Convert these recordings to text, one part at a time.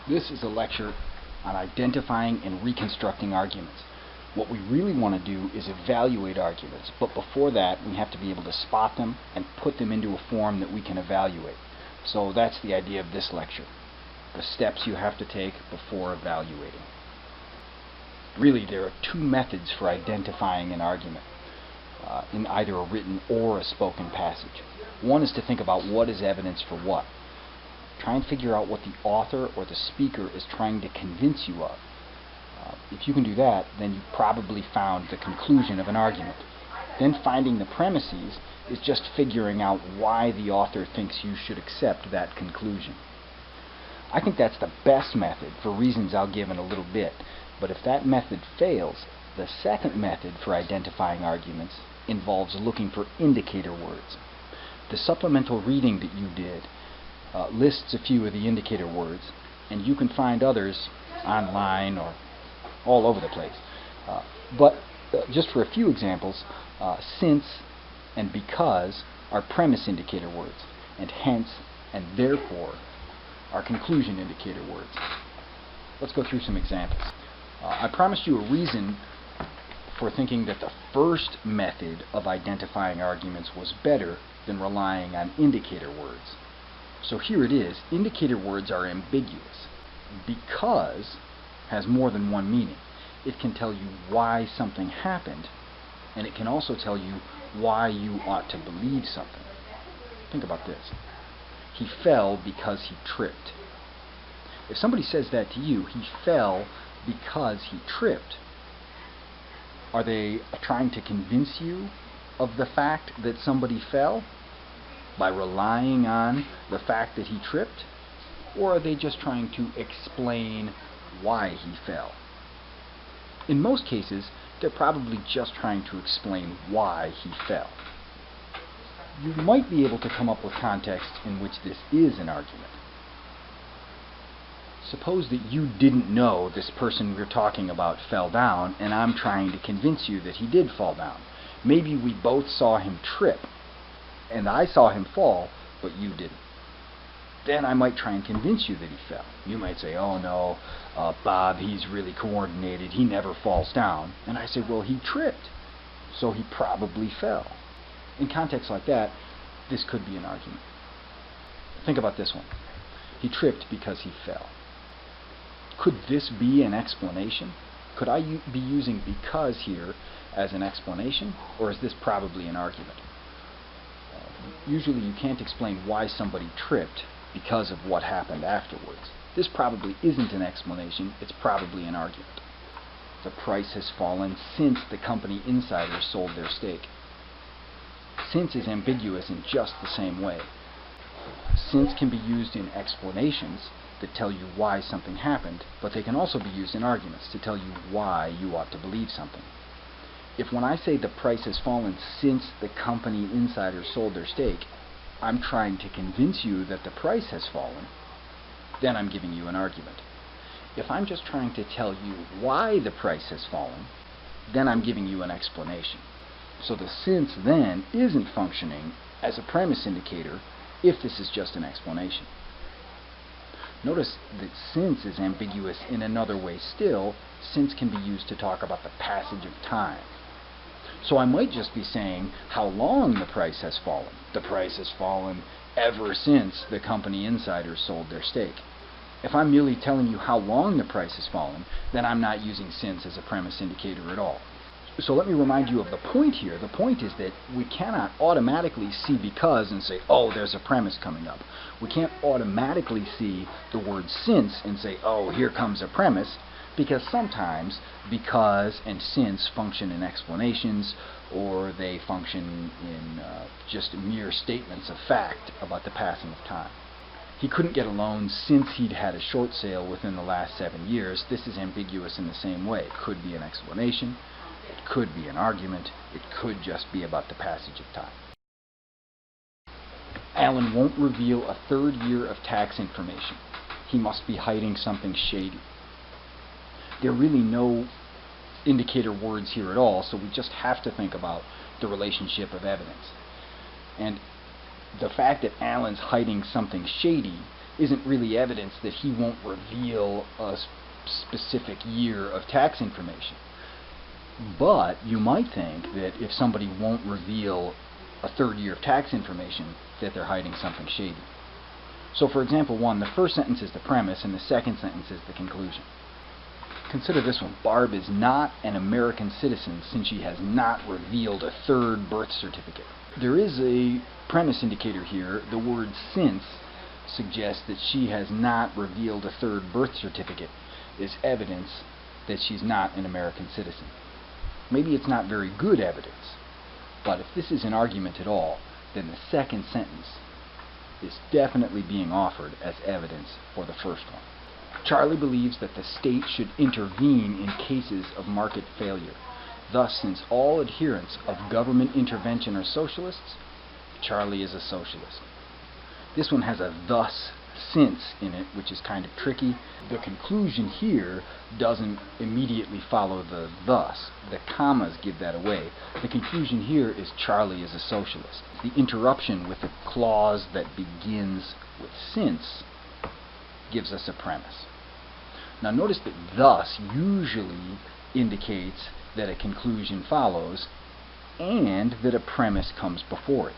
This is a lecture on identifying and reconstructing arguments. What we really want to do is evaluate arguments, but before that we have to be able to spot them and put them into a form that we can evaluate. So that's the idea of this lecture, the steps you have to take before evaluating. Really, there are two methods for identifying an argument in either a written or a spoken passage. One is to think about what is evidence for what. Try and figure out what the author or the speaker is trying to convince you of. If you can do that, then you've probably found the conclusion of an argument. Then finding the premises is just figuring out why the author thinks you should accept that conclusion. I think that's the best method for reasons I'll give in a little bit, but if that method fails, the second method for identifying arguments involves looking for indicator words. The supplemental reading that you did lists a few of the indicator words, and you can find others online or all over the place. But just for a few examples, since and because are premise indicator words, and hence and therefore are conclusion indicator words. Let's go through some examples. I promised you a reason for thinking that the first method of identifying arguments was better than relying on indicator words. So here it is. Indicator words are ambiguous. Because has more than one meaning. It can tell you why something happened, and it can also tell you why you ought to believe something. Think about this. He fell because he tripped. If somebody says that to you, he fell because he tripped, are they trying to convince you of the fact that somebody fell by relying on the fact that he tripped? Or are they just trying to explain why he fell? In most cases, they're probably just trying to explain why he fell. You might be able to come up with context in which this is an argument. Suppose that you didn't know this person we're talking about fell down, and I'm trying to convince you that he did fall down. Maybe we both saw him trip, and I saw him fall, but you didn't. Then I might try and convince you that he fell. You might say, oh no, Bob, he's really coordinated, he never falls down. And I say, well, he tripped, so he probably fell. In context like that, this could be an argument. Think about this one. He tripped because he fell. Could this be an explanation? Could I be using because here as an explanation, or is this probably an argument? Usually you can't explain why somebody tripped because of what happened afterwards. This probably isn't an explanation, it's probably an argument. The price has fallen since the company insiders sold their stake. Since is ambiguous in just the same way. Since can be used in explanations that tell you why something happened, but they can also be used in arguments to tell you why you ought to believe something. If when I say the price has fallen since the company insiders sold their stake, I'm trying to convince you that the price has fallen, then I'm giving you an argument. If I'm just trying to tell you why the price has fallen, then I'm giving you an explanation. So the since then isn't functioning as a premise indicator if this is just an explanation. Notice that since is ambiguous in another way still. Since can be used to talk about the passage of time. So I might just be saying how long the price has fallen. The price has fallen ever since the company insiders sold their stake. If I'm merely telling you how long the price has fallen, then I'm not using since as a premise indicator at all. So let me remind you of the point here. The point is that we cannot automatically see because and say, oh, there's a premise coming up. We can't automatically see the word since and say, oh, here comes a premise, because sometimes because and since function in explanations, or they function in just mere statements of fact about the passing of time. He couldn't get a loan since he'd had a short sale within the last 7 years. This is ambiguous in the same way. It could be an explanation. It could be an argument. It could just be about the passage of time. Alan won't reveal a third year of tax information. He must be hiding something shady. There are really no indicator words here at all, so we just have to think about the relationship of evidence. And the fact that Alan's hiding something shady isn't really evidence that he won't reveal a specific year of tax information. But you might think that if somebody won't reveal a third year of tax information, that they're hiding something shady. So for example 1, the first sentence is the premise and the second sentence is the conclusion. Consider this one. Barb is not an American citizen since she has not revealed a third birth certificate. There is a premise indicator here. The word since suggests that she has not revealed a third birth certificate is evidence that she's not an American citizen. Maybe it's not very good evidence, but if this is an argument at all, then the second sentence is definitely being offered as evidence for the first one. Charlie believes that the state should intervene in cases of market failure. Thus, since all adherents of government intervention are socialists, Charlie is a socialist. This one has a thus since in it, which is kind of tricky. The conclusion here doesn't immediately follow the thus. The commas give that away. The conclusion here is Charlie is a socialist. The interruption with the clause that begins with since gives us a premise. Now notice that thus usually indicates that a conclusion follows and that a premise comes before it.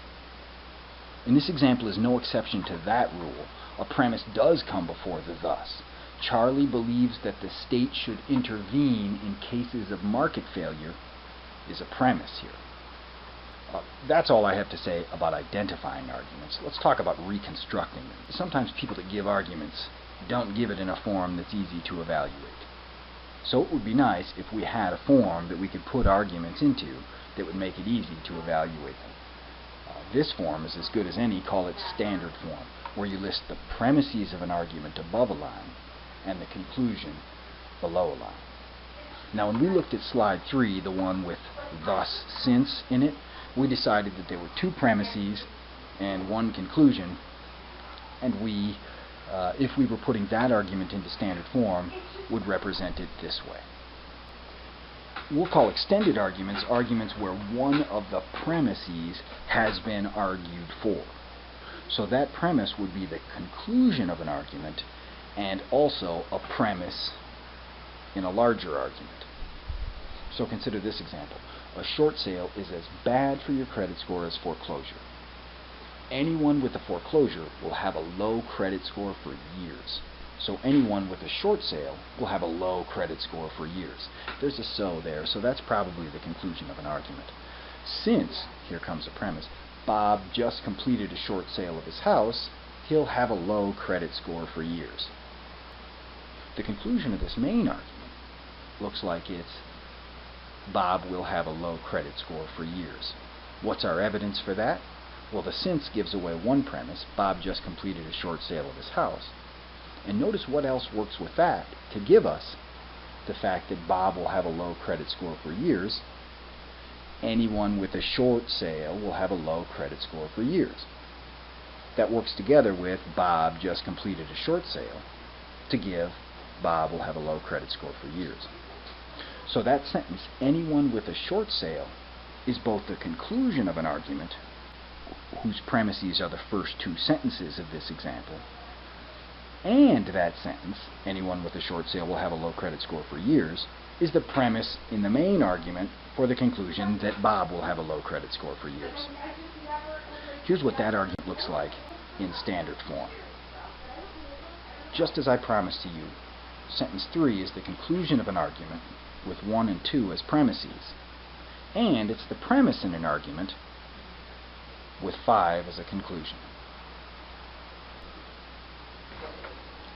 And this example is no exception to that rule. A premise does come before the thus. Charlie believes that the state should intervene in cases of market failure is a premise here. That's all I have to say about identifying arguments. Let's talk about reconstructing them. Sometimes people that give arguments don't give it in a form that's easy to evaluate. So it would be nice if we had a form that we could put arguments into that would make it easy to evaluate them. This form is as good as any. Call it standard form, where you list the premises of an argument above a line and the conclusion below a line. Now when we looked at slide 3, the one with thus since in it, we decided that there were 2 premises and 1 conclusion, and we, if we were putting that argument into standard form, would represent it this way. We'll call extended arguments arguments where one of the premises has been argued for. So that premise would be the conclusion of an argument and also a premise in a larger argument. So consider this example. A short sale is as bad for your credit score as foreclosure. Anyone with a foreclosure will have a low credit score for years. So anyone with a short sale will have a low credit score for years. There's a so there, so that's probably the conclusion of an argument. Since, here comes a premise, Bob just completed a short sale of his house, he'll have a low credit score for years. The conclusion of this main argument looks like it's Bob will have a low credit score for years. What's our evidence for that? Well, the since gives away one premise, Bob just completed a short sale of his house. And notice what else works with that to give us the fact that Bob will have a low credit score for years. Anyone with a short sale will have a low credit score for years. That works together with Bob just completed a short sale to give Bob will have a low credit score for years. So that sentence, anyone with a short sale, is both the conclusion of an argument, whose premises are the first 2 sentences of this example, and that sentence, anyone with a short sale will have a low credit score for years, is the premise in the main argument for the conclusion that Bob will have a low credit score for years. Here's what that argument looks like in standard form. Just as I promised to you, sentence 3 is the conclusion of an argument with 1 and 2 as premises, and it's the premise in an argument with 5 as a conclusion.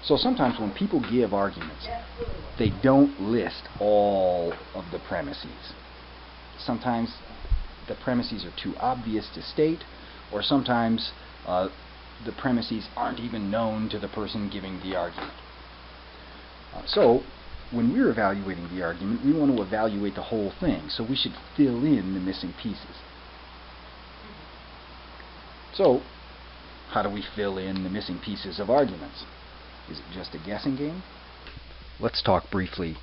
So sometimes when people give arguments, they don't list all of the premises. Sometimes the premises are too obvious to state, or sometimes the premises aren't even known to the person giving the argument. So when we're evaluating the argument, we want to evaluate the whole thing, so we should fill in the missing pieces. So how do we fill in the missing pieces of arguments? Is it just a guessing game? Let's talk briefly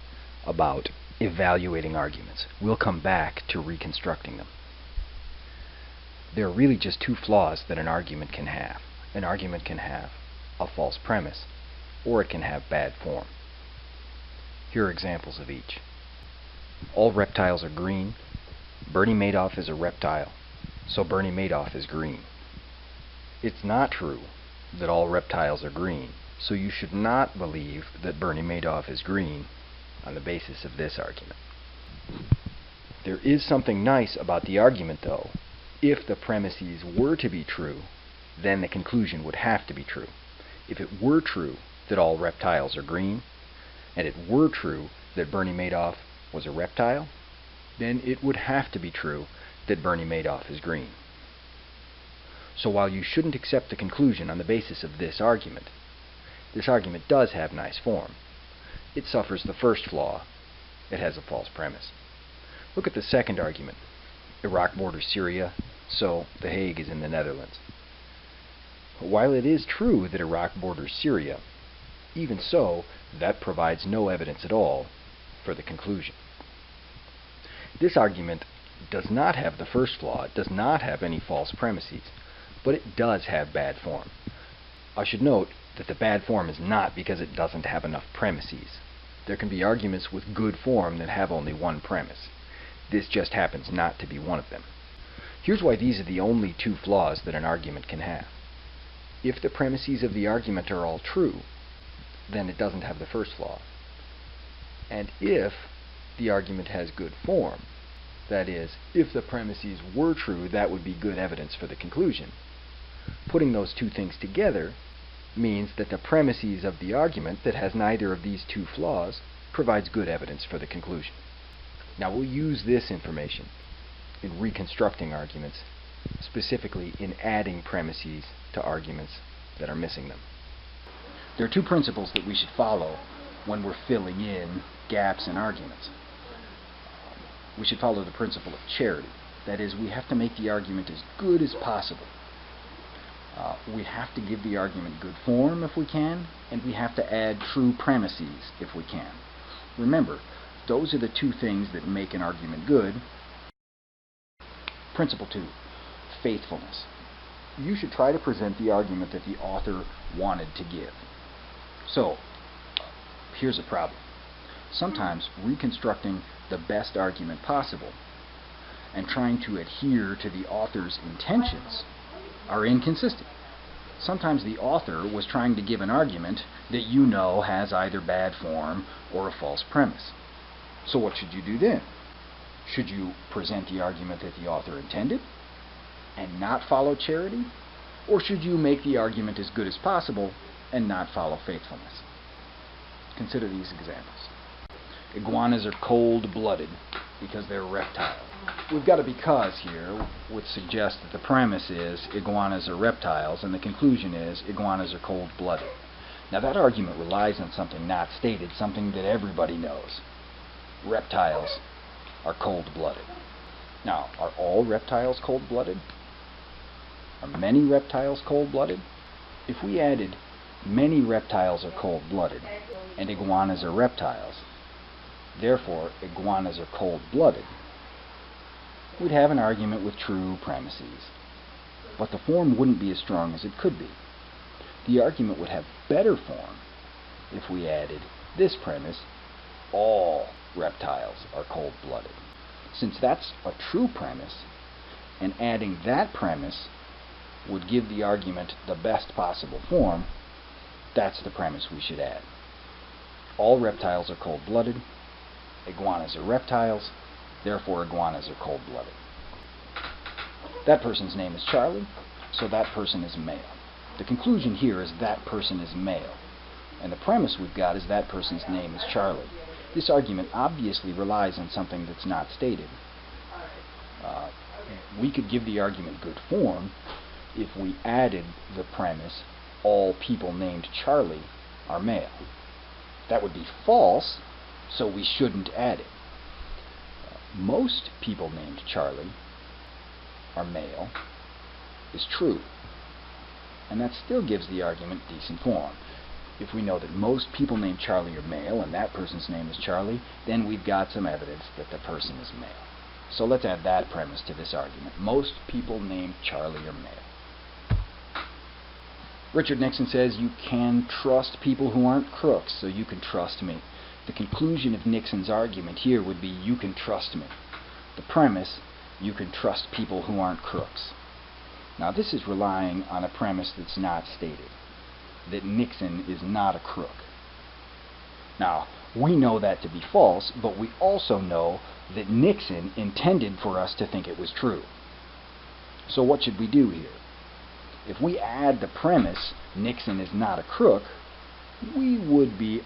about evaluating arguments. We'll come back to reconstructing them. There are really just 2 flaws that an argument can have. An argument can have a false premise, or it can have bad form. Here are examples of each. All reptiles are green. Bernie Madoff is a reptile, so Bernie Madoff is green. It's not true that all reptiles are green, so you should not believe that Bernie Madoff is green on the basis of this argument. There is something nice about the argument, though. If the premises were to be true, then the conclusion would have to be true. If it were true that all reptiles are green, and it were true that Bernie Madoff was a reptile, then it would have to be true that Bernie Madoff is green. So while you shouldn't accept the conclusion on the basis of this argument does have nice form. It suffers the first flaw. It has a false premise. Look at the second argument. Iraq borders Syria, so The Hague is in the Netherlands. While it is true that Iraq borders Syria, even so, that provides no evidence at all for the conclusion. This argument does not have the first flaw. It does not have any false premises, but it does have bad form. I should note that the bad form is not because it doesn't have enough premises. There can be arguments with good form that have only one premise. This just happens not to be one of them. Here's why these are the only two flaws that an argument can have. If the premises of the argument are all true, then it doesn't have the first flaw. And if the argument has good form, that is, if the premises were true, that would be good evidence for the conclusion. Putting those two things together means that the premises of the argument that has neither of these two flaws provides good evidence for the conclusion. Now we'll use this information in reconstructing arguments, specifically in adding premises to arguments that are missing them. There are two principles that we should follow when we're filling in gaps in arguments. We should follow the principle of charity. That is, we have to make the argument as good as possible. We have to give the argument good form if we can, and we have to add true premises if we can. Remember, those are the two things that make an argument good. Principle 2, faithfulness. You should try to present the argument that the author wanted to give. So, here's a problem. Sometimes reconstructing the best argument possible and trying to adhere to the author's intentions are inconsistent. Sometimes the author was trying to give an argument that you know has either bad form or a false premise. So what should you do then? Should you present the argument that the author intended and not follow charity? Or should you make the argument as good as possible and not follow faithfulness? Consider these examples. Iguanas are cold-blooded because they're reptiles. We've got a because here, which suggests that the premise is iguanas are reptiles, and the conclusion is iguanas are cold-blooded. Now that argument relies on something not stated, something that everybody knows. Reptiles are cold-blooded. Now, are all reptiles cold-blooded? Are many reptiles cold-blooded? If we added many reptiles are cold-blooded and iguanas are reptiles, therefore iguanas are cold-blooded, we'd have an argument with true premises. But the form wouldn't be as strong as it could be. The argument would have better form if we added this premise: all reptiles are cold-blooded. Since that's a true premise, and adding that premise would give the argument the best possible form, that's the premise we should add. All reptiles are cold-blooded. Iguanas are reptiles. Therefore, iguanas are cold-blooded. That person's name is Charlie, so that person is male. The conclusion here is that person is male. And the premise we've got is that person's name is Charlie. This argument obviously relies on something that's not stated. We could give the argument good form if we added the premise, all people named Charlie are male. That would be false, so we shouldn't add it. Most people named Charlie are male is true, and that still gives the argument decent form. If we know that most people named Charlie are male and that person's name is Charlie, then we've got some evidence that the person is male. So let's add that premise to this argument. Most people named Charlie are male. Richard Nixon says you can trust people who aren't crooks, so you can trust me. The conclusion of Nixon's argument here would be you can trust me. The premise, you can trust people who aren't crooks. Now this is relying on a premise that's not stated, that Nixon is not a crook. Now, we know that to be false, but we also know that Nixon intended for us to think it was true. So what should we do here? If we add the premise, Nixon is not a crook, we would be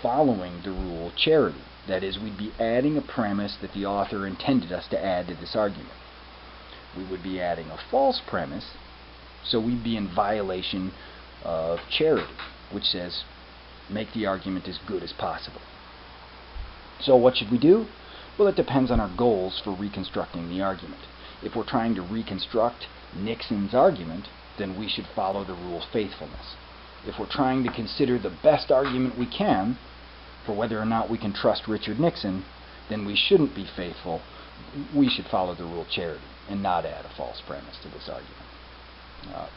following the rule charity. That is, we'd be adding a premise that the author intended us to add to this argument. We would be adding a false premise, so we'd be in violation of charity, which says make the argument as good as possible. So what should we do? Well, it depends on our goals for reconstructing the argument. If we're trying to reconstruct Nixon's argument, then we should follow the rule faithfulness. If we're trying to consider the best argument we can for whether or not we can trust Richard Nixon, then we shouldn't be faithful. We should follow the rule charity and not add a false premise to this argument.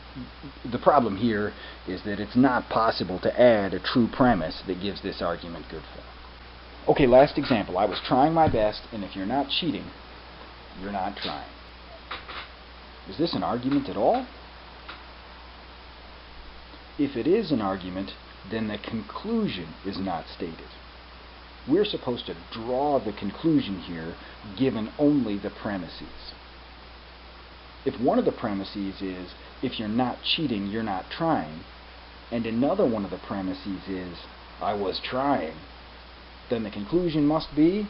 The problem here is that it's not possible to add a true premise that gives this argument good form. Okay, last example. I was trying my best, and if you're not cheating, you're not trying. Is this an argument at all? If it is an argument, then the conclusion is not stated. We're supposed to draw the conclusion here, given only the premises. If one of the premises is, if you're not cheating, you're not trying, and another one of the premises is, I was trying, then the conclusion must be,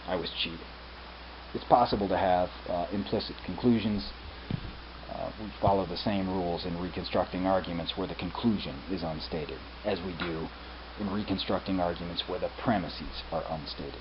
I was cheating. It's possible to have implicit conclusions. We follow the same rules in reconstructing arguments where the conclusion is unstated, as we do in reconstructing arguments where the premises are unstated.